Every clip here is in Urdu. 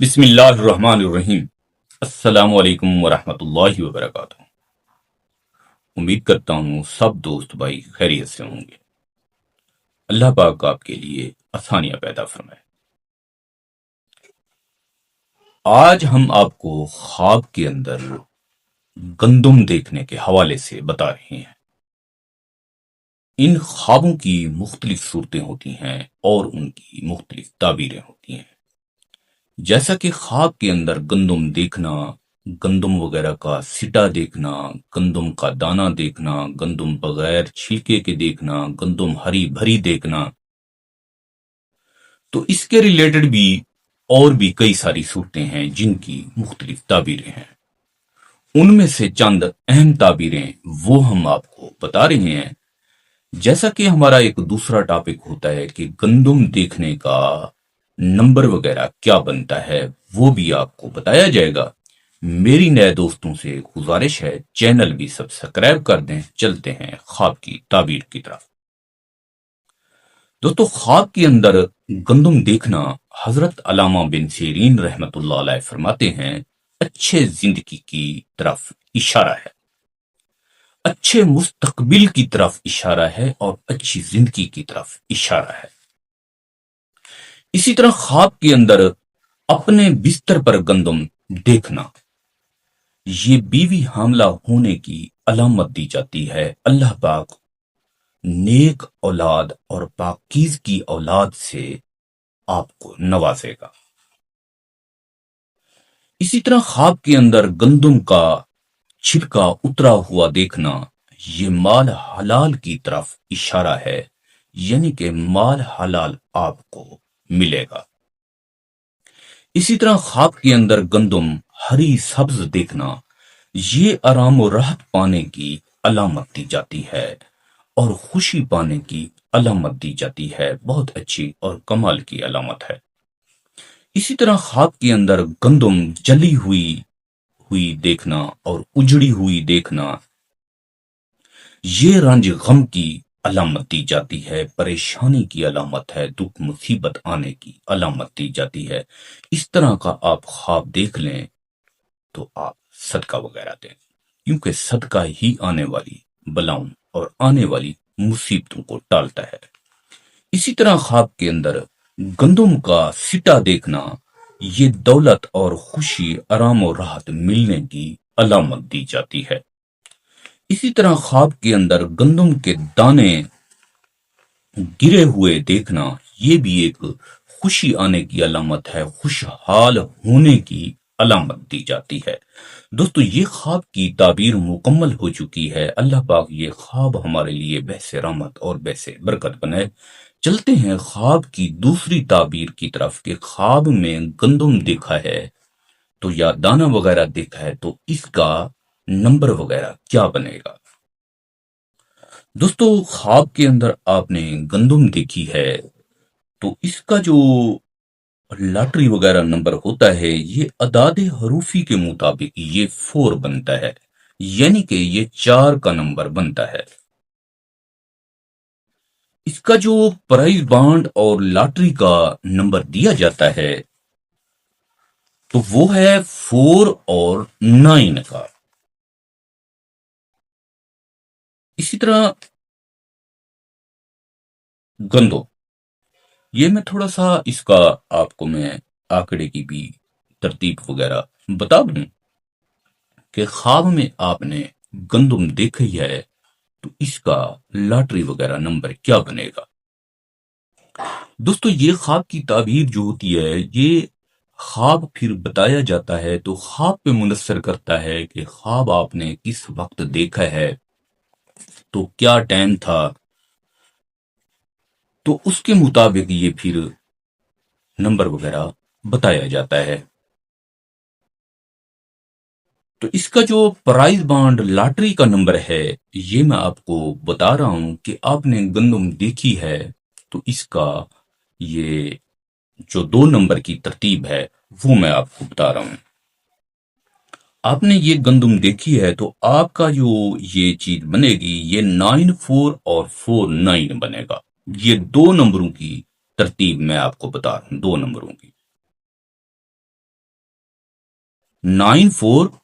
بسم اللہ الرحمن الرحیم۔ السلام علیکم ورحمۃ اللہ وبرکاتہ۔ امید کرتا ہوں سب دوست بھائی خیریت سے ہوں گے۔ اللہ پاک آپ کے لیے آسانیاں پیدا فرمائے۔ آج ہم آپ کو خواب کے اندر گندم دیکھنے کے حوالے سے بتا رہے ہیں۔ ان خوابوں کی مختلف صورتیں ہوتی ہیں اور ان کی مختلف تعبیریں ہوتی ہیں۔ جیسا کہ خواب کے اندر گندم دیکھنا، گندم وغیرہ کا سٹا دیکھنا، گندم کا دانہ دیکھنا، گندم بغیر چھلکے کے دیکھنا، گندم ہری بھری دیکھنا، تو اس کے ریلیٹڈ بھی اور بھی کئی ساری صورتیں ہیں جن کی مختلف تعبیریں ہیں۔ ان میں سے چند اہم تعبیریں وہ ہم آپ کو بتا رہے ہیں۔ جیسا کہ ہمارا ایک دوسرا ٹاپک ہوتا ہے کہ گندم دیکھنے کا نمبر وغیرہ کیا بنتا ہے، وہ بھی آپ کو بتایا جائے گا۔ میری نئے دوستوں سے گزارش ہے چینل بھی سبسکرائب کر دیں۔ چلتے ہیں خواب کی تعبیر کی طرف۔ دوستو، خواب کے اندر گندم دیکھنا، حضرت علامہ بن سیرین رحمت اللہ علیہ فرماتے ہیں، اچھے زندگی کی طرف اشارہ ہے، اچھے مستقبل کی طرف اشارہ ہے اور اچھی زندگی کی طرف اشارہ ہے۔ اسی طرح خواب کے اندر اپنے بستر پر گندم دیکھنا، یہ بیوی حاملہ ہونے کی علامت دی جاتی ہے۔ اللہ پاک نیک اولاد اور پاکیزگی اولاد سے آپ کو نوازے گا۔ اسی طرح خواب کے اندر گندم کا چھلکا اترا ہوا دیکھنا، یہ مال حلال کی طرف اشارہ ہے، یعنی کہ مال حلال آپ کو ملے گا۔ اسی طرح خواب کے اندر گندم ہری سبز دیکھنا، یہ آرام و راحت پانے کی علامت دی جاتی ہے اور خوشی پانے کی علامت دی جاتی ہے۔ بہت اچھی اور کمال کی علامت ہے۔ اسی طرح خواب کے اندر گندم جلی ہوئی دیکھنا اور اجڑی ہوئی دیکھنا، یہ رنج غم کی علامت دی جاتی ہے، پریشانی کی علامت ہے، دکھ مصیبت آنے کی علامت دی جاتی ہے۔ اس طرح کا آپ خواب دیکھ لیں تو آپ صدقہ وغیرہ دیں، کیونکہ صدقہ ہی آنے والی بلاؤں اور آنے والی مصیبتوں کو ٹالتا ہے۔ اسی طرح خواب کے اندر گندم کا سٹا دیکھنا، یہ دولت اور خوشی، آرام و راحت ملنے کی علامت دی جاتی ہے۔ اسی طرح خواب کے اندر گندم کے دانے گرے ہوئے دیکھنا، یہ بھی ایک خوشی آنے کی علامت ہے، خوشحال ہونے کی علامت دی جاتی ہے۔ دوستو، یہ خواب کی تعبیر مکمل ہو چکی ہے۔ اللہ پاک یہ خواب ہمارے لیے باعث رحمت اور باعث برکت بنائے۔ چلتے ہیں خواب کی دوسری تعبیر کی طرف کہ خواب میں گندم دیکھا ہے تو یا دانہ وغیرہ دیکھا ہے تو اس کا نمبر وغیرہ کیا بنے گا۔ دوستو، خواب کے اندر آپ نے گندم دیکھی ہے تو اس کا جو لاٹری وغیرہ نمبر ہوتا ہے، یہ اعداد حروفی کے مطابق یہ 4 بنتا ہے، یعنی کہ یہ 4 کا نمبر بنتا ہے۔ اس کا جو پرائز بانڈ اور لاٹری کا نمبر دیا جاتا ہے تو وہ ہے 4 اور 9 کا۔ اسی طرح گندم، یہ میں تھوڑا سا اس کا آپ کو میں آنکڑے کی بھی ترتیب وغیرہ بتا دوں کہ خواب میں آپ نے گندم دیکھی ہے تو اس کا لاٹری وغیرہ نمبر کیا بنے گا۔ دوستو، یہ خواب کی تعبیر جو ہوتی ہے، یہ خواب پھر بتایا جاتا ہے تو خواب پہ منحصر کرتا ہے کہ خواب آپ نے کس وقت دیکھا ہے تو کیا ٹائم تھا، تو اس کے مطابق یہ پھر نمبر وغیرہ بتایا جاتا ہے۔ تو اس کا جو پرائز بانڈ لاٹری کا نمبر ہے، یہ میں آپ کو بتا رہا ہوں کہ آپ نے گندم دیکھی ہے تو اس کا یہ جو 2 نمبر کی ترتیب ہے وہ میں آپ کو بتا رہا ہوں۔ آپ نے یہ گندم دیکھی ہے تو آپ کا جو یہ چیز بنے گی، یہ 9-4 اور 4-9 بنے گا۔ یہ 2 نمبروں کی ترتیب میں آپ کو بتا رہا ہوں، 2 نمبروں کی۔ 94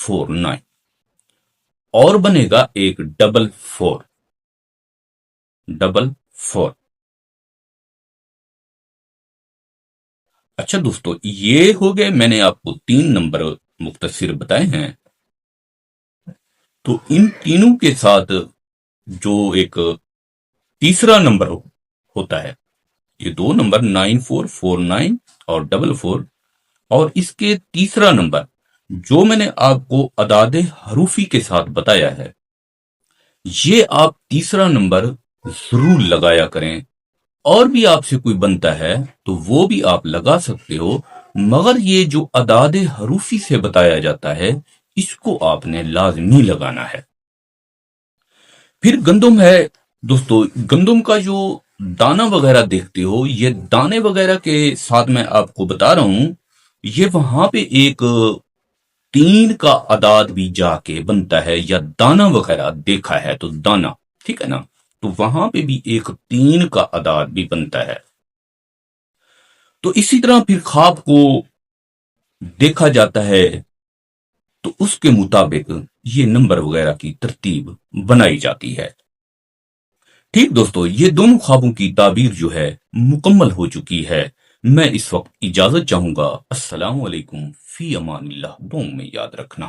49 اور بنے گا ایک 44 44۔ اچھا دوستو، یہ ہو گئے میں نے آپ کو 3 نمبر مختصر بتائے ہیں۔ تو ان تینوں کے ساتھ جو ایک تیسرا نمبر ہوتا ہے، یہ 2 نمبر 9449 اور 44، اور اس کے تیسرا نمبر جو میں نے آپ کو اعداد حروفی کے ساتھ بتایا ہے، یہ آپ تیسرا نمبر ضرور لگایا کریں۔ اور بھی آپ سے کوئی بنتا ہے تو وہ بھی آپ لگا سکتے ہو، مگر یہ جو اعداد حروفی سے بتایا جاتا ہے اس کو آپ نے لازمی لگانا ہے۔ پھر گندم ہے دوستو، گندم کا جو دانہ وغیرہ دیکھتے ہو، یہ دانے وغیرہ کے ساتھ میں آپ کو بتا رہا ہوں، یہ وہاں پہ ایک 3 کا عداد بھی جا کے بنتا ہے، یا دانہ وغیرہ دیکھا ہے تو دانہ، ٹھیک ہے نا، تو وہاں پہ بھی ایک 3 کا عداد بھی بنتا ہے۔ تو اسی طرح پھر خواب کو دیکھا جاتا ہے تو اس کے مطابق یہ نمبر وغیرہ کی ترتیب بنائی جاتی ہے۔ ٹھیک دوستو، یہ دونوں خوابوں کی تعبیر جو ہے مکمل ہو چکی ہے۔ میں اس وقت اجازت چاہوں گا۔ السلام علیکم، فی امان اللہ، دعاؤں میں یاد رکھنا۔